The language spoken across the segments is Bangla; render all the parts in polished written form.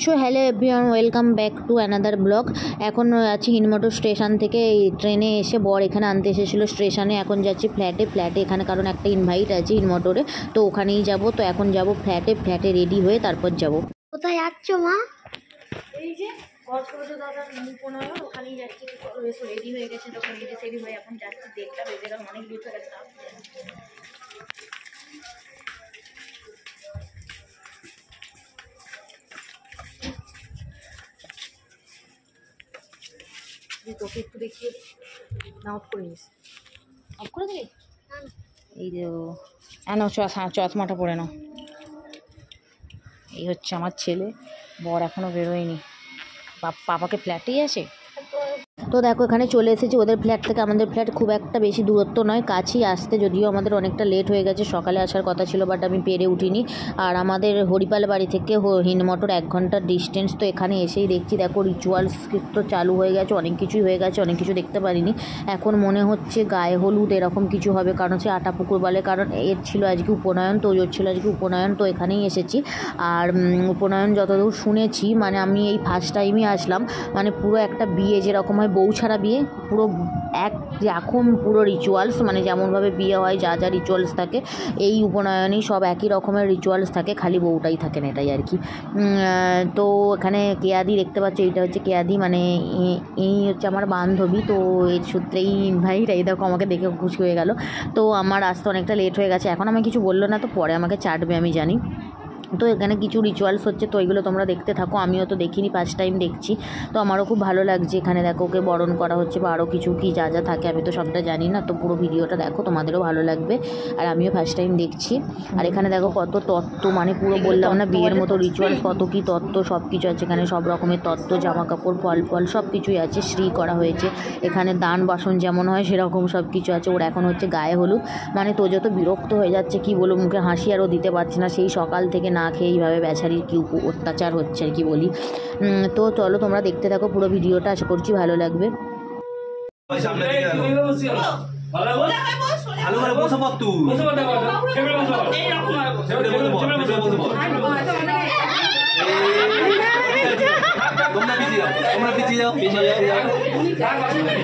So hello everyone, welcome back to another blog. এখন আছি হিনমোটর স্টেশন থেকে ট্রেনে এসে বর এখানে আনতে এসেছিলো স্টেশনে। এখন যাচ্ছি ফ্ল্যাটে এখানে, কারণ একটা ইনভাইট আছে হিনমোটরে, তো ওখানেই যাব। তো এখন যাব ফ্ল্যাটে রেডি হয়ে তারপর যাব। কোথায় যাচ্ছ মা? এই যে দাদার ওখানেই যাচ্ছি। রেডি হয়ে গেছে, তখন রেডি হয়ে এখন যাচ্ছি। দেখটা বেজে গেল, অনেক লেট হয়ে গেছে। তোকে একটু দেখিয়ে না, অফ করে নিস, অফ করে দিলি। এই যে চশমাটা পরে নাও। এই হচ্ছে আমার ছেলে, বর এখনও বেরোয়নি, পাপাকে ফ্ল্যাটেই আছে। তো দেখো এখানে চলে এসেছি ওদের ফ্ল্যাট থেকে। আমাদের ফ্ল্যাট খুব একটা বেশি দূরত্ব নয়, কাছেই আসতে, যদিও আমাদের অনেকটা লেট হয়ে গেছে। সকালে আসার কথা ছিল, বাট আমি পেরে উঠিনি। আর আমাদের হরিপাল বাড়ি থেকে হিনমোটর 1 ঘন্টার ডিস্টেন্স। তো এখানে এসেই দেখছি, দেখো রিচুয়ালস তো চালু হয়ে গেছে, অনেক কিছুই হয়ে গেছে, অনেক কিছু দেখতে পারিনি। এখন মনে হচ্ছে গায়ে হলুদ এরকম কিছু হবে, কারণ সে আটাপুকুর বলে, কারণ এর ছিল আজকে উপনয়ন, তো ওর ছিল আজকে উপনয়ন। তো এখানেই এসেছি। আর উপনয়ন যতদূর শুনেছি, মানে আমি এই ফার্স্ট টাইমই আসলাম, মানে পুরো একটা বিয়ে যেরকম হয়, বউ ছাড়া বিয়ে, পুরো এখন পুরো রিচুয়ালস, মানে যেমনভাবে বিয়ে হয় যা যা রিচুয়ালস থাকে, এই উপনয়নেই সব একই রকমের রিচুয়ালস থাকে, খালি বউটাই থাকে না, এটাই আর কি। তো এখানে কেয়াদি দেখতে পাচ্ছ, এইটা হচ্ছে কেয়াদি, মানে এই হচ্ছে আমার বান্ধবী। তো এর সূত্রেই ইনভাইট। এই দেখো আমাকে দেখে খুশি হয়ে গেল। তো আমার আসতে অনেকটা লেট হয়ে গেছে, এখন আমাকে কিছু বললো না, তো পরে আমাকে চাটবে আমি জানি। তো এখানে কিছু রিচুয়ালস হচ্ছে, তো এগুলো তোমরা দেখতে থাকো। আমিও তো দেখিনি, ফার্স্ট টাইম দেখছি, তো আমারও খুব ভালো লাগছে। এখানে দেখো ওকে বরণ করা হচ্ছে, বা আরও কিছু কি যা যা থাকে আমি তো সবটা জানি না। তো পুরো ভিডিওটা দেখো, তোমাদেরও ভালো লাগবে, আর আমিও ফার্স্ট টাইম দেখছি। আর এখানে দেখো কত তত্ত্ব, মানে পুরো বললাম না বিয়ের মতো রিচুয়ালস, কত কি তত্ত্ব, সব কিছু আছে এখানে, সব রকমের তত্ত্ব, জামা কাপড়, ফল সব কিছুই আছে। শ্রী করা হয়েছে এখানে, দান বাসন যেমন হয় সেরকম সব কিছু আছে। ওর এখন হচ্ছে গায়ে হলুদ, মানে তো যত বিরক্ত হয়ে যাচ্ছে, কি বলবো, মুখে হাসি আরও দিতে পারছি না। সেই সকাল থেকে না খেয়ে এইভাবে বেচারির কি অত্যাচার হচ্ছে আর কি বলি। তো চলো তোমরা দেখতে থাকো পুরো ভিডিওটা, আশা করছি ভালো লাগবে।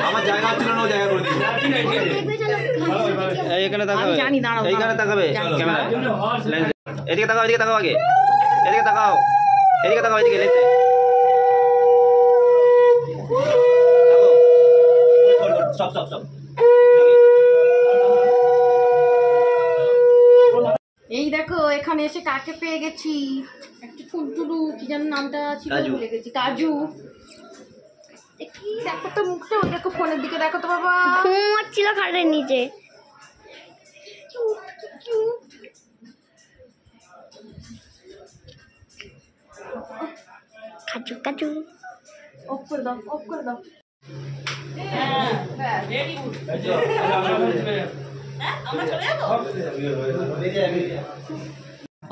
আমার জায়গা ছিল না, জায়গা করে দিই। এইখানে তাকাবে, এইখানে তাকাবে ক্যামেরা, এদিকে তাকাও, এদিকে তাকাও, আগে এদিকে তাকাও, এদিকে তাকাও, এদিকে লেতে স্টপ স্টপ স্টপ। এই দেখো এখানে এসে কাকে পেয়ে গেছি, একটা ফুলটুলু, কি যেন নামটা ছিল, ভুলে গেছি, কাজু। দেখো তো মুখটা, দেখো ফোনের দিকে দেখো তো বাবা, ঘুমাচ্ছিল খাটের নিচে। কাজু কাজু অফ করে দাও, অফ করে দাও।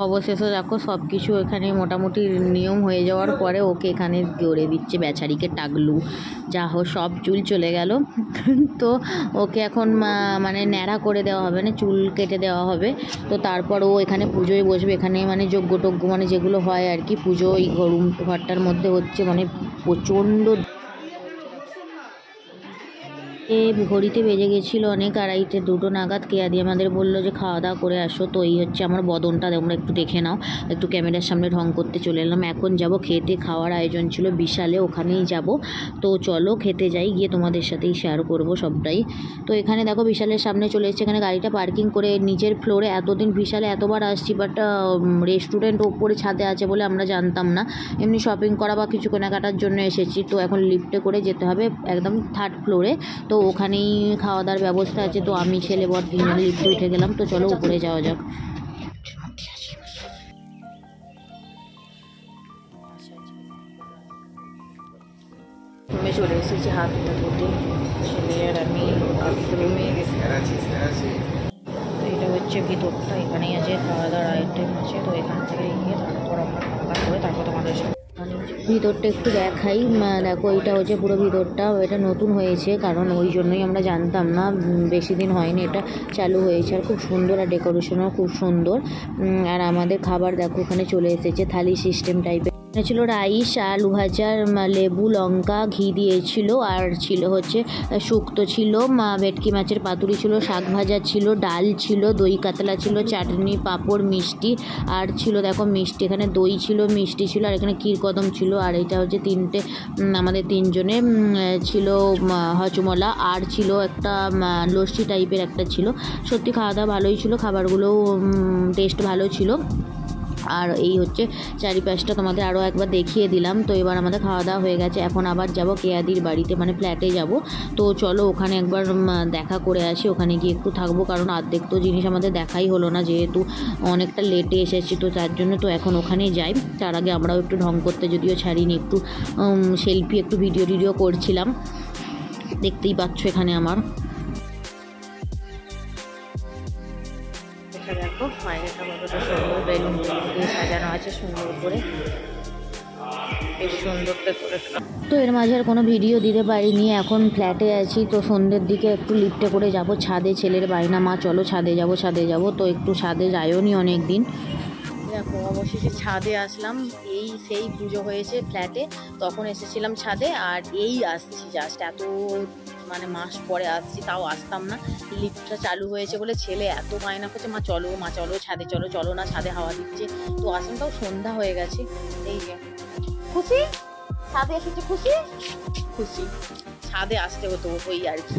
অবশেষে দেখো সব কিছু এখানে মোটামুটি নিয়ম হয়ে যাওয়ার পরে ওকে এখানে গড়ে দিচ্ছে বেচারিকে টাগলু, যা হোক সব চুল চলে গেল। তো ওকে এখন মানে ন্যাড়া করে দেওয়া হবে, না চুল কেটে দেওয়া হবে। তো তারপর ও এখানে পুজোয় বসবে, এখানে মানে যজ্ঞ টজ্ঞ মানে যেগুলো হয় আর কি, পুজো এই ঘরটার মধ্যে হচ্ছে, মানে প্রচণ্ড। ঘড়িতে বেজে গেছিলো অনেক, 2:30 নাগাদ। কেয়াদি আমাদের বললো যে খাওয়া দাওয়া করে আসো। তো এই হচ্ছে আমার বদনটা, তোমরা একটু দেখে নাও। একটু ক্যামেরার সামনে ঢং করতে চলে এলাম। এখন যাব খেতে, খাওয়ার আয়োজন ছিল বিশালে, ওখানেই যাব। তো চলো খেতে যাই, গিয়ে তোমাদের সাথেই শেয়ার করব সবটাই। তো এখানে দেখো বিশালের সামনে চলে এসেছে, এখানে গাড়িটা পার্কিং করে নিচের ফ্লোরে। এতদিন বিশালে এতবার আসছি, বাট রেস্টুরেন্ট ওপরে ছাদে আছে বলে আমরা জানতাম না। এমনি শপিং করা বা কিছু কেনাকাটার জন্য এসেছি। তো এখন লিফটে করে যেতে হবে একদম 3rd ফ্লোরে। তো ওখানেই খাওয়া দাওয়ার ব্যবস্থা আছে। তো আমি ছেলে বর তিনজনে লিফটে উঠে গেলাম। তো চলো উপরে যাওয়া যাক। আমি চলে এসেছি হাতটা ধুতে, ছেলে আর আমি বাথরুমে। এটা হচ্ছে ভিতরটা, এখানেই আছে খাওয়া দাওয়ার আইটেম আছে। তো এখান থেকে গিয়ে তারপর আমরা খাওয়া দাওয়া করে তারপর তোমাদের সাথে ভিতরটা একটু দেখাই। দেখো এটা হচ্ছে পুরো ভিতরটা, এটা নতুন হয়েছে, কারণ ওই জন্যই আমরা জানতাম না, বেশি দিন হয়নি এটা চালু হয়েছে। আর খুব সুন্দর, আর ডেকোরেশনও খুব সুন্দর। আর আমাদের খাবার দেখো ওখানে চলে এসেছে, থালি সিস্টেম টাইপের। ছিল রাইস, আলু ভাজা, লেবু লঙ্কা ঘি দিয়েছিল, আর ছিল হচ্ছে শুক্তো ছিল, ভেটকি মাছের পাতুরি ছিল, শাক ভাজা ছিল, ডাল ছিল, দই কাতলা ছিল, চাটনি পাঁপড় মিষ্টি, আর ছিল দেখো মিষ্টি, এখানে দই ছিল মিষ্টি ছিল, আর এখানে ক্ষীরকদম ছিল, আর এটা হচ্ছে তিনটে আমাদের তিনজনে ছিল হজমলা, আর ছিল একটা লস্যি টাইপের একটা ছিল। সত্যি খাওয়া দাওয়া ভালোই ছিল, খাবারগুলোও টেস্ট ভালো ছিল। আর এই হচ্ছে চারিপাশটা তোমাদের আরও একবার দেখিয়ে দিলাম। তো এবার আমাদের খাওয়া দাওয়া হয়ে গেছে, এখন আবার যাব কেয়াদির বাড়িতে, মানে ফ্ল্যাটে যাব। তো চলো ওখানে একবার দেখা করে আসি, ওখানে গিয়ে একটু থাকবো, কারণ অর্ধেক তো জিনিস আমাদের দেখাই হলো না, যেহেতু অনেকটা লেটে এসেছি, তো তার জন্য তো এখন ওখানেই যাই। তার আগে আমরাও একটু ঢং করতে যদিও ছাড়িনি, একটু সেলফি একটু ভিডিও করছিলাম, দেখতেই পাচ্ছ এখানে আমার। দেখো বাইরেটা কতটা সুন্দর, বেলুন দিয়ে সাজানো আছে সুন্দর করে, বেশ সুন্দর ডেকোরেশন। তো এর মাঝে আর কোনো ভিডিও দিতে পারিনি, এখন ফ্ল্যাটে আছি। তো সন্ধ্যের দিকে একটু লিফটে করে যাব ছাদে, ছেলের বায়না মা চলো ছাদে যাব, তো একটু ছাদে যাইও নি অনেক দিন। দেখো অবশেষে ছাদে আসলাম, এই সেই পুজো হয়েছে ফ্ল্যাটে, তখন এসেছিলাম ছাদে, আর এই আসছি জাস্ট এত মানে মাস পরে আসছি, তাও আসতাম না। লিফটটা চালু হয়েছে বলে ছেলে এত বায়না করছে, মা চলো ছাদে চলো না, ছাদে হাওয়া দিচ্ছে। তো আসলাম, তাও সন্ধ্যা হয়ে গেছে। এই যে খুশি ছাদে এসেছে, খুশি ছাদে আসতে হতো ওই আর কি।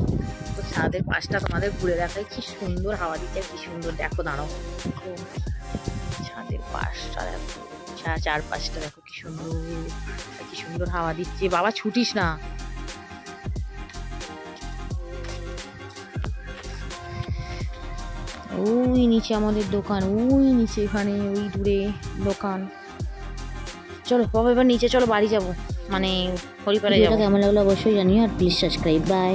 তো ছাদের পাশটা তোমাদের ঘুরে দেখাই, কি সুন্দর হাওয়া দিচ্ছে, কি সুন্দর দেখো, দাঁড়াও ছাদের পাশটা দেখো, চারপাশটা দেখো কি সুন্দর হাওয়া দিচ্ছে। বাবা ছুটিস না। ওই নিচে আমাদের দোকান, ওই নিচে এখানে ওই দূরে দোকান। চলো বাবা এবার নিচে চলো, বাড়ি যাবো, মানে হরিপাড়ে যাবো। কেমন লাগলো অবশ্যই জানিও, আর প্লিজ সাবস্ক্রাইব। বাই।